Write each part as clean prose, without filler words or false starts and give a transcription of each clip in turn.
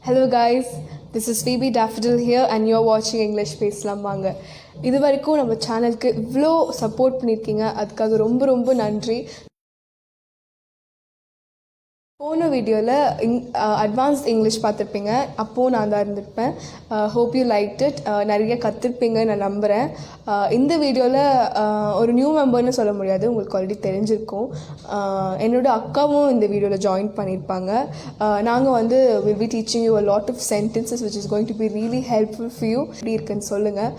Hello guys, this is Phoebe Daffodil here and you're watching English பேசலாம் வாங்க. இது வரைக்கும் நம்ம சேனலுக்கு இவ்வளோ சப்போர்ட் பண்ணியிருக்கீங்க, அதுக்காக ரொம்ப ரொம்ப நன்றி. போன வீடியோவில் அட்வான்ஸ்ட் இங்கிலீஷ் பார்த்துருப்பீங்க, அப்போது நான் தான் இருந்திருப்பேன். Hope you like it. நிறைய கற்றுருப்பீங்க நான் நம்புகிறேன். இந்த வீடியோவில் ஒரு நியூ மெம்பர்னு சொல்ல முடியாது, உங்களுக்கு ஆல்ரெடி தெரிஞ்சிருக்கும். என்னோடய அக்காவும் இந்த வீடியோவில் ஜாயின் பண்ணியிருப்பாங்க. நாங்கள் வந்து will be teaching you a lot of sentences which is going to be really helpful for you. எப்படி இருக்குன்னு சொல்லுங்கள்.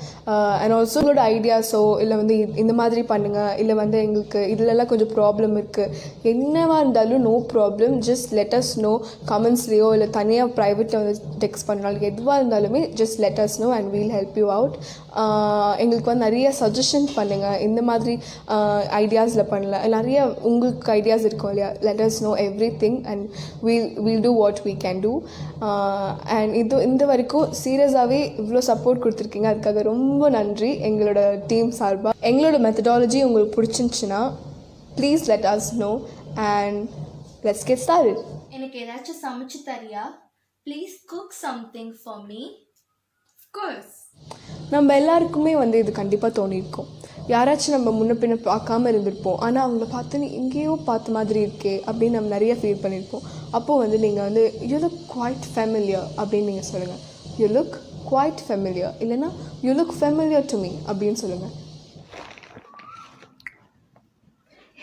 அண்ட் ஆல்சோ உங்களோட ஐடியாஸோ இல்லை வந்து இந்த மாதிரி பண்ணுங்கள், இல்லை வந்து எங்களுக்கு இதிலெல்லாம் கொஞ்சம் ப்ராப்ளம் இருக்குது, என்னவாக இருந்தாலும் no problem. Just let us know கமெண்ட்ஸ்லேயோ இல்லை தனியாக ப்ரைவேட்டில் வந்து டெக்ஸ்ட் பண்ணாலும் எதுவாக இருந்தாலுமே just let us know and we'll help you out. எங்களுக்கு வந்து நிறைய சஜஷன் பண்ணுங்கள், இந்த மாதிரி ஐடியாஸில் பண்ணல, நிறைய உங்களுக்கு ஐடியாஸ் இருக்கும் இல்லையா. Let us know everything and we'll do what we can do. அண்ட் இந்த வரைக்கும் சீரியஸாகவே இவ்வளோ சப்போர்ட் கொடுத்துருக்கீங்க, அதுக்காக ரொம்ப நன்றி. எங்களோட டீம் சார்பாக எங்களோட மெத்தடாலஜி உங்களுக்கு பிடிச்சிருந்துச்சுன்னா please let us know and let's get started. எனக்கு ஏதாச்சும் சமைச்சு தரியா? Please cook something for me. Of course. நம்ம எல்லாருக்குமே வந்து இது கண்டிப்பாக தோணியிருக்கும். யாராச்சும் நம்ம முன்ன பின்ன பார்க்காம இருந்திருப்போம், ஆனால் அவங்கள பார்த்து எங்கேயோ பார்த்த மாதிரி இருக்கே அப்படின்னு நம்ம நிறைய ஃபீல் பண்ணியிருப்போம். அப்போது வந்து நீங்கள் வந்து யூ லுக் குவைட் ஃபெமிலியர் அப்படின்னு நீங்கள் சொல்லுங்கள். யூ லுக் குவைட் ஃபெமிலியர், இல்லைன்னா you look familiar to me அப்படின்னு சொல்லுங்கள்.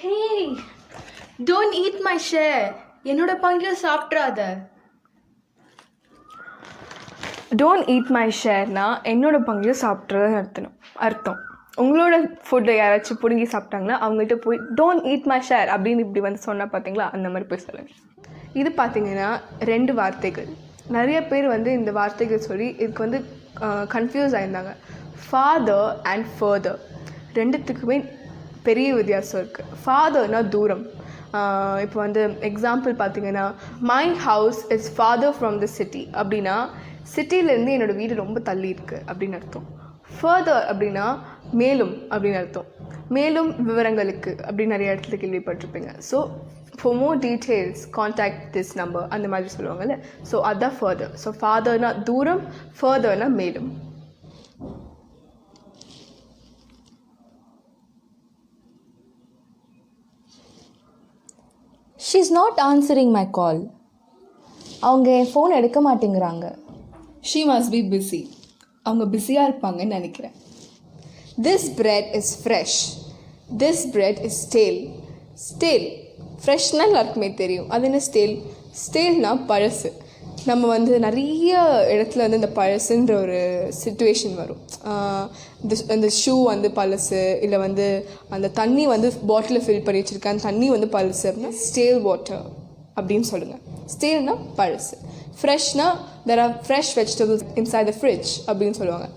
ஹே, don't eat my share. என்னோட பங்கில சாப்பிட்றாத. டோன்ட் ஈட் மை ஷேர்னா என்னோட பங்கில் சாப்பிட்றதுன்னு அர்த்தம். உங்களோட ஃபுட்டை யாராச்சும் பிடுங்கி சாப்பிட்டாங்கன்னா அவங்ககிட்ட போய் டோன்ட் ஈட் மை ஷேர் அப்படின்னு இப்படி வந்து சொன்னால் பார்த்தீங்களா, அந்த மாதிரி போய் சொல்லுங்கள். இது பார்த்தீங்கன்னா 2 வார்த்தைகள். நிறைய பேர் வந்து இந்த வார்த்தைகள் சொல்லி இதுக்கு வந்து கன்ஃபியூஸ் ஆயிருந்தாங்க. ஃபாதர் அண்ட் ஃபர்தர் ரெண்டுத்துக்குமே பெரிய வித்தியாசம் இருக்குது. ஃபாதர்னா தூரம். இப்போ வந்து எக்ஸாம்பிள் பார்த்தீங்கன்னா, my house is father from the city அப்படின்னா சிட்டிலேருந்து என்னோடய வீடு ரொம்ப தள்ளி இருக்குது அப்படின்னு அர்த்தம். ஃபர்தர் அப்படின்னா மேலும் அப்படின்னு அர்த்தம். மேலும் விவரங்களுக்கு அப்படின்னு நிறைய இடத்துல கேள்விப்பட்டிருப்பீங்க. So for more details contact this number அந்த மாதிரி சொல்லுவாங்கல்ல. ஸோ அதுதான் ஃபர்தர். ஸோ ஃபாதர்னா தூரம், ஃபர்தர்னா மேலும். She's not answering my call. அவங்க என் ஃபோன் எடுக்க மாட்டேங்கிறாங்க. She must be busy. அவங்க பிஸியாக இருப்பாங்கன்னு நினைக்கிறேன். This bread is fresh. This bread is stale. Stale. ஃப்ரெஷ்னால் எல்லாருக்குமே தெரியும். அது என்ன ஸ்டேல்? ஸ்டேல்னா பழசு. நம்ம வந்து நிறைய இடத்துல வந்து இந்த பழசுன்ற ஒரு சிச்சுவேஷன் வரும். இந்த ஷூ வந்து பழசு, இல்லை வந்து அந்த தண்ணி வந்து பாட்டிலில் ஃபில் பண்ணி வச்சுருக்கேன், அந்த தண்ணி வந்து பழசு அப்படின்னா ஸ்டேல் வாட்டர் அப்படின்னு சொல்லுங்கள். ஸ்டேல்னா பழசு. ஃப்ரெஷ்னா there are fresh vegetables inside the fridge அப்படின்னு சொல்லுவாங்க.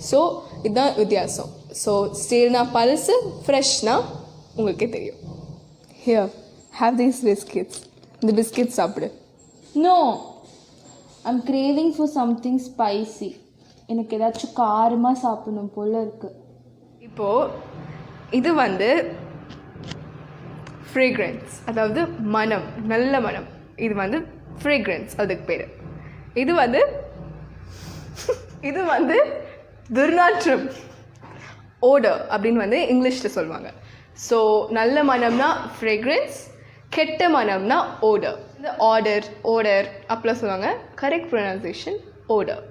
ஸோ இதுதான் வித்தியாசம். ஸோ ஸ்டேல்னா பழசு, ஃப்ரெஷ்னா உங்களுக்கே தெரியும். Here have these biscuits. இந்த பிஸ்கெட்ஸ் சாப்பிடு. No, I'm craving for something spicy. எனக்கு ஏதாச்சும் காரமாக சாப்பிடணும் போல் இருக்குது. இப்போது இது வந்து ஃப்ரேக்ரன்ஸ், அதாவது மனம், நல்ல மனம். இது வந்து ஃப்ரேக்ரன்ஸ், அதுக்கு பேர். இது வந்து துர்நாற்றம், ஓடர் அப்படின்னு வந்து இங்கிலீஷில் சொல்லுவாங்க. ஸோ நல்ல மனம்னா ஃப்ரேக்ரன்ஸ், கெட்ட மனம்னா ஓடர். இந்த ஓடர் அப்படிலாம் சொல்லுவாங்க. Correct pronunciation odour.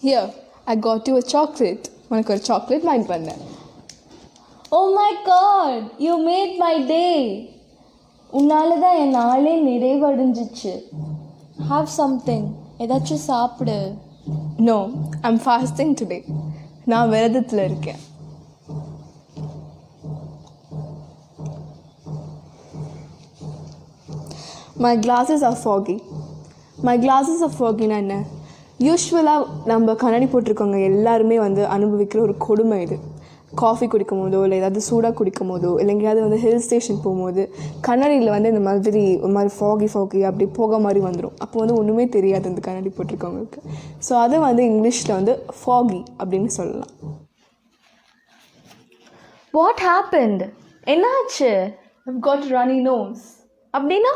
Here I got you a chocolate. உனக்கு ஒரு சாக்லேட் வாங்கி பண்ணேன். Oh my god, you made my day. உன்னால தான் என் நாளே நிறைவடைஞ்சிச்சு. ஹாவ் சம்திங், ஏதாச்சும் சாப்பிடு. No, I'm fasting today. நான் விரதத்தில் இருக்கேன். My glasses are foggy. My glasses are foggyனா என்ன? யூஸ்வலாக நம்ம கண்ணாடி போட்டிருக்கவங்க எல்லாருமே வந்து அனுபவிக்கிற ஒரு கொடுமை இது. காஃபி குடிக்கும் போதோ, இல்லை ஏதாவது சூடாக குடிக்கும் போதோ, இல்லை எங்கேயாவது வந்து ஹில் ஸ்டேஷன் போகும்போது கண்ணாடியில் வந்து இந்த மாதிரி ஒரு மாதிரி ஃபாகி அப்படி போக மாதிரி வந்துடும். அப்போ வந்து ஒன்றுமே தெரியாது அந்த கண்ணாடி போட்டிருக்கவங்களுக்கு. ஸோ அதை வந்து இங்கிலீஷில் வந்து ஃபாகி அப்படின்னு சொல்லலாம். What happened? என்னாச்சு? I've got runny nose. அப்படின்னா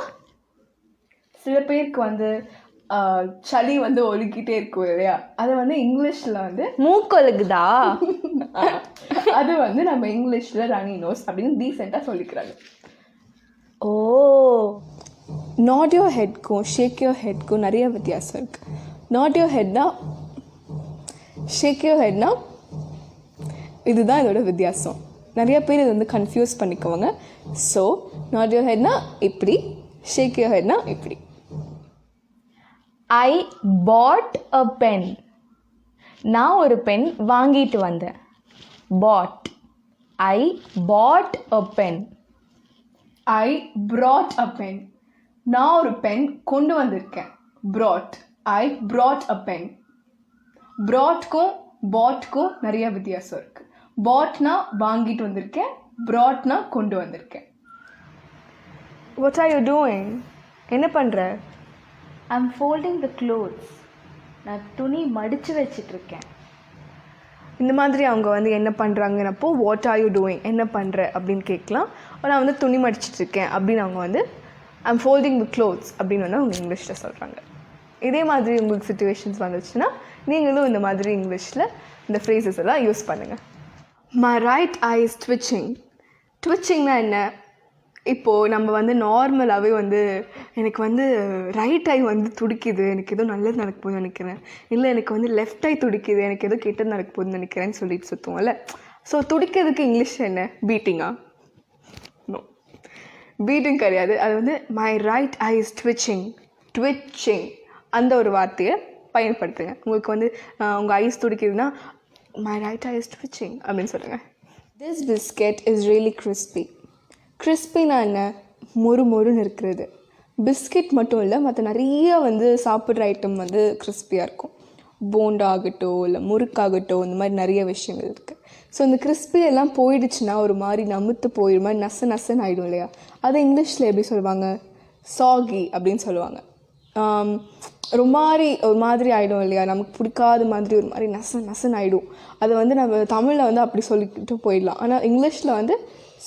சில பேருக்கு வந்து சளி வந்து ஒழுக்கிட்டே இருக்கும் இல்லையா, அதை வந்து இங்கிலீஷில் வந்து மூக்கொழுகுதா? அது வந்து நம்ம இங்கிலீஷில் ரனி நோஸ் அப்படின்னு டீசெண்டாக சொல்லிக்கிறாங்க. ஓ, நாட் யோர் ஹெட்க்கும் ஷேக் யோர் ஹெட்க்கும் நிறைய வித்தியாசம் இருக்குது. நாட் யோர் ஹெட்னா ஷேக் யோர் ஹெட்னா இதுதான் இதோட வித்தியாசம். நிறைய பேர் இது வந்து கன்ஃபியூஸ் பண்ணிக்குவாங்க. ஸோ நாட் யோர் ஹெட்னா இப்படி, ஷேக் யோர் ஹெட்னா இப்படி. I bought a pen. நான் ஒரு பென் வாங்கிட்டு வந்தேன். Bought. I bought a pen. ஐ brought a pen. நான் ஒரு பென் கொண்டு வந்திருக்கேன். brought. I brought a pen. broughtக்கும் பாட்க்கும் நிறைய வித்தியாசம் இருக்குது. பாட்னா வாங்கிட்டு வந்திருக்கேன், ப்ராட்னா கொண்டு வந்திருக்கேன். What are you doing? என்ன பண்ணுற? I'm folding the clothes. நான் துணி மடித்து வச்சிட்ருக்கேன். இந்த மாதிரி அவங்க வந்து என்ன பண்ணுறாங்கன்னப்போ வாட் ஆர் யூ டூயிங், என்ன பண்ணுற அப்படின்னு கேட்கலாம். நான் வந்து துணி மடிச்சிட்ருக்கேன் அப்படின்னு அவங்க வந்து ஐம் ஃபோல்டிங் தி க்ளோத்ஸ் அப்படின்னு வந்து அவங்க இங்கிலீஷில் சொல்கிறாங்க. இதே மாதிரி உங்களுக்கு சுச்சுவேஷன்ஸ் வந்துச்சுன்னா நீங்களும் இந்த மாதிரி இங்கிலீஷில் இந்த ஃப்ரேசஸ் எல்லாம் யூஸ் பண்ணுங்கள். My right eye is twitching. ட்விச்சிங்னா என்ன? இப்போது நம்ம வந்து நார்மலாகவே வந்து எனக்கு வந்து ரைட் ஐ வந்து துடிக்குது, எனக்கு ஏதோ நல்லது நடக்க போகுதுன்னு நினைக்கிறேன், இல்லை எனக்கு வந்து லெஃப்ட் ஐ துடிக்குது, எனக்கு ஏதோ கெட்டது நடக்க போகுதுன்னு நினைக்கிறேன்னு சொல்லிட்டு சுற்றுவோம்ல. ஸோ துடிக்கிறதுக்கு இங்கிலீஷ் என்ன? பீட்டிங்கா? நோ, பீட்டிங் கிடையாது. அது வந்து my right eye is twitching. Twitching அந்த ஒரு வார்த்தையை பயன்படுத்துங்க. உங்களுக்கு வந்து உங்கள் ஐஸ் துடிக்குதுன்னா my right eye is twitching அப்படின்னு சொல்லுங்கள். This biscuit is really crispy. கிறிஸ்பினா என்ன? மொறு மொறுன்னு இருக்கிறது. பிஸ்கெட் மட்டும் இல்லை, மற்ற நிறைய வந்து சாப்பிட்ற ஐட்டம் வந்து கிறிஸ்பியாக இருக்கும். போண்டா ஆகட்டும், இல்லை முறுக்காகட்டும், இந்த மாதிரி நிறைய விஷயங்கள் இருக்குது. ஸோ இந்த கிறிஸ்பி எல்லாம் போயிடுச்சுன்னா ஒரு மாதிரி நமுத்து போயிடும், மாதிரி நசன்னு ஆகிடும் இல்லையா? அதை இங்கிலீஷில் எப்படி சொல்லுவாங்க? சாகி அப்படின்னு சொல்லுவாங்க. ஒரு மாதிரி ஆகிடும் இல்லையா? நமக்கு பிடிக்காத மாதிரி ஒரு மாதிரி நசன்னு ஆகிடும். அதை வந்து நம்ம தமிழில் வந்து அப்படி சொல்லிக்கிட்டு போயிடலாம். ஆனால் இங்கிலீஷில் வந்து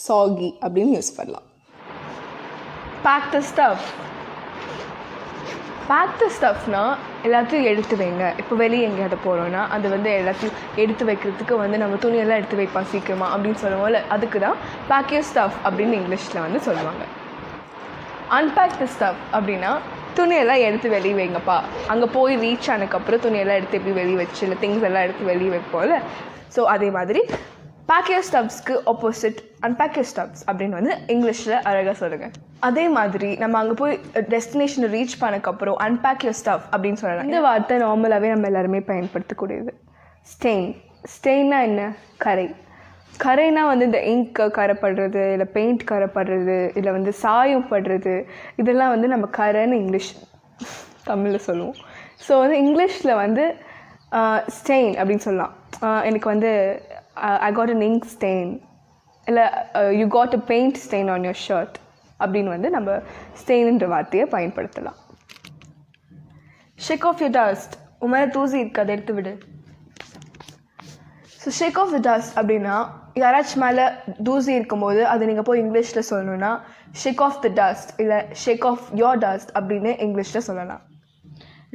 சாகி அப்படின்னு யூஸ் பண்ணலாம். Pack the stuff. Pack the ஸ்டஃப்னா எல்லாத்தையும் எடுத்து வைங்க. இப்போ வெளியே எங்கேயாவது போகிறோன்னா அது வந்து எல்லாத்தையும் எடுத்து வைக்கிறதுக்கு வந்து நம்ம துணியெல்லாம் எடுத்து வைப்போம் சீக்கிரமாக அப்படின்னு சொல்லுவோம்ல, அதுக்கு தான் பேக் யூர் ஸ்டஃப் அப்படின்னு இங்கிலீஷில் வந்து சொல்லுவாங்க. அன்பேக் த ஸ்டஃப் அப்படின்னா துணியெல்லாம் எடுத்து வெளியே வைங்கப்பா. அங்கே போய் ரீச் ஆனதுக்கப்புறம் துணியெல்லாம் எடுத்து எப்படி வெளியே வச்சு, இல்லை திங்ஸ் எல்லாம் எடுத்து வெளியே வைப்போம்ல, ஸோ அதே மாதிரி பேக் யூர் ஸ்டஃப்ஸ்க்கு ஆப்போசிட் அன்பேக் யூர் ஸ்டஃப்ஸ் அப்படின்னு வந்து இங்கிலீஷில் அழகாக சொல்லுங்கள். அதே மாதிரி நம்ம அங்கே போய் டெஸ்டினேஷனை ரீச் பண்ணக்கப்புறம் அன்பேக் யூர் ஸ்டஃப் அப்படின்னு சொல்லலாம். இந்த வார்த்தை நார்மலாகவே நம்ம எல்லாருமே பயன்படுத்தக்கூடியது. ஸ்டெயின். ஸ்டெயின்னா என்ன? கரை. கரைனா வந்து இந்த இங்க்கு கரைப்படுறது, இல்லை பெயிண்ட் கரைப்படுறது, இல்லை வந்து சாயம் படுறது, இதெல்லாம் வந்து நம்ம கரைன்னு இங்கிலீஷ் தமிழில் சொல்லுவோம். ஸோ வந்து இங்கிலீஷில் வந்து ஸ்டெயின் அப்படின்னு சொல்லலாம். எனக்கு வந்து I got an ink stain, இல்லை you got a paint stain on your shirt அப்படின்னு வந்து நம்ம ஸ்டெயின்ன்ற வார்த்தையை பயன்படுத்தலாம். Shake off your dust. உன் மேலே தூசி இருக்கு, அதை எடுத்து விடு. So shake off the dust அப்படின்னா யாராச்சும் மேலே தூசி இருக்கும்போது அது நீங்கள் போய் இங்கிலீஷில் சொல்லணுன்னா ஷேக் ஆஃப் த டஸ்ட், இல்லை ஷேக் ஆஃப் யோர் டஸ்ட் அப்படின்னு இங்கிலீஷில் சொல்லலாம்.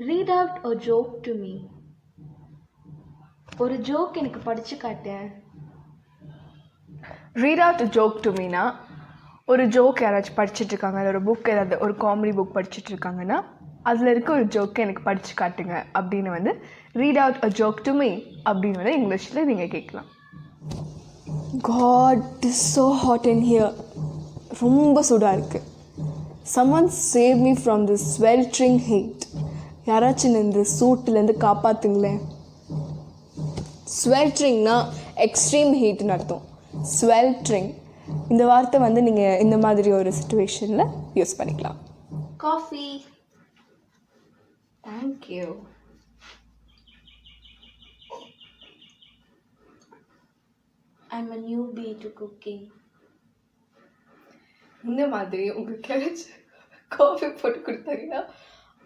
Read out a joke to me. ஒரு ஜோக் எனக்கு படித்து காட்டேன். Read out a joke to meனா ஒரு ஜோக் யாராச்சும் படிச்சுட்ருக்காங்க, இல்லை ஒரு புக் ஏதாவது ஒரு காமெடி புக் படிச்சுட்ருக்காங்கன்னா அதில் இருக்க ஒரு ஜோக்கை எனக்கு படித்து காட்டுங்க அப்படின்னு வந்து read out a joke to me அப்படின்னு வந்து இங்கிலீஷில் நீங்கள் கேட்கலாம். God, it is so hot in here. ரொம்ப சூடாக இருக்குது. Someone save me from this sweltering heat. யாராச்சும் இந்த சூட்டிலேருந்து காப்பாற்றுங்களேன். ஸ்வெல்ட்ரிங்னா எக்ஸ்ட்ரீம் ஹீட்னு அர்த்தம். ஸ்வெல்ட்ரிங் இந்த வார்த்தை வந்து நீங்கள் இந்த மாதிரி ஒரு சிச்சுவேஷனில் யூஸ் பண்ணிக்கலாம். Coffee. Thank you. I'm a newbie to cooking. இந்த மாதிரி உங்களுக்கு ஏதாச்சும் காஃபி போட்டு கொடுத்தாங்கன்னா,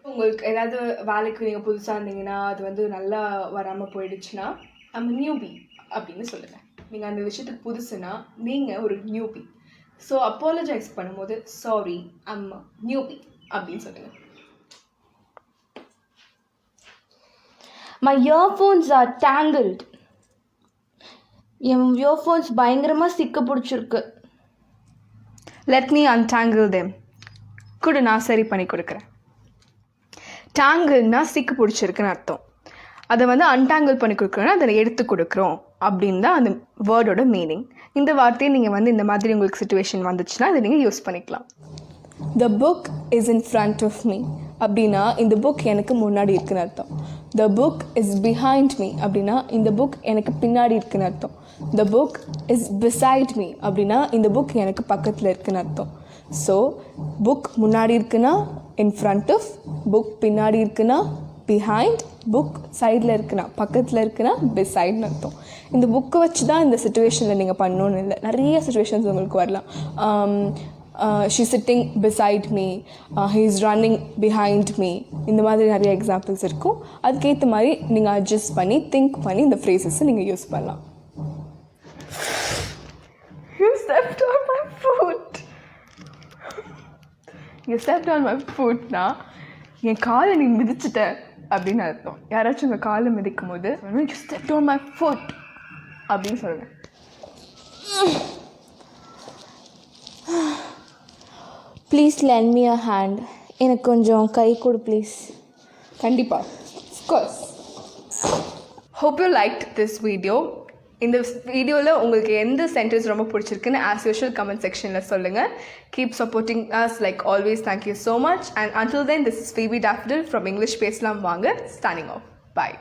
உங்களுக்கு ஏதாவது வேலைக்கு நீங்கள் புதுசாக இருந்தீங்கன்னா அது வந்து நல்லா வராமல் போயிடுச்சுன்னா I'm a newbie அப்படின்னு சொல்லுங்கள். நீங்கள் அந்த விஷயத்துக்கு புதுசுன்னா நீங்கள் ஒரு நியூபி. ஸோ அப்பாலஜைஸ் பண்ணும்போது சாரி I'm a newbie அப்படின்னு சொல்லுங்கள். My earphones are tangled. N earphones பயங்கரமாக சிக்க பிடிச்சிருக்கு. Let me untangle them. குடு, நான் சரி பண்ணி கொடுக்குறேன். டேங்கிள்னா சிக்கு பிடிச்சிருக்குன்னு அர்த்தம். அதை வந்து அன்டாங்கிள் பண்ணி கொடுக்குறோன்னா அதை எடுத்து கொடுக்குறோம் அப்படின்னு தான் அந்த வேர்டோட மீனிங். இந்த வார்த்தையை நீங்கள் வந்து இந்த மாதிரி உங்களுக்கு சுச்சுவேஷன் வந்துச்சுன்னா அதை நீங்கள் யூஸ் பண்ணிக்கலாம். The book is in front of me அப்படின்னா இந்த புக் எனக்கு முன்னாடி இருக்குன்னு அர்த்தம். The book is behind me அப்படின்னா இந்த புக் எனக்கு பின்னாடி இருக்குன்னு அர்த்தம். The book is beside me அப்படின்னா இந்த புக் எனக்கு பக்கத்தில் இருக்குன்னு அர்த்தம். ஸோ புக் முன்னாடி இருக்குன்னா in front of, புக் பின்னாடி இருக்குன்னா behind, புக் சைடில் இருக்குன்னா பக்கத்தில் இருக்குன்னா besideன்னு அர்த்தம். இந்த புக்கை வச்சு தான் இந்த சுச்சுவேஷனில் நீங்கள் பண்ணணுன்னு இல்லை, நிறைய சுச்சுவேஷன்ஸ் உங்களுக்கு வரலாம். She's sitting beside me, he's running behind me, இந்த மாதிரி நிறைய எக்ஸாம்பிள்ஸ் இருக்கும். அதுக்கேற்ற மாதிரி நீங்கள் அட்ஜஸ்ட் பண்ணி திங்க் பண்ணி இந்த ஃப்ரேசஸை நீங்கள் யூஸ் பண்ணலாம். You stepped on my foot. You stepped on my foot னா என் காலை நீ மிதிச்சிட்ட அப்படின்னு அர்த்தம். யாராச்சும் உங்கள் காலை மிதிக்கும் போது you stepped on my foot அப்படின்னு சொல்லுங்கள். Please lend me a hand. எனக்கு கொஞ்சம் கை கொடு ப்ளீஸ். கண்டிப்பாக, of course. Hope you liked this video. இந்த வீடியோவில் உங்களுக்கு எந்த சென்டென்ஸ் ரொம்ப பிடிச்சிருக்குன்னு ஆஸ் யூஷுவல் கமெண்ட் செக்ஷனில் சொல்லுங்கள். Keep supporting us like always. Thank you so much. And until then, this is Phoebe Daffodil from English பேசலாம் வாங்க. Signing off. Bye.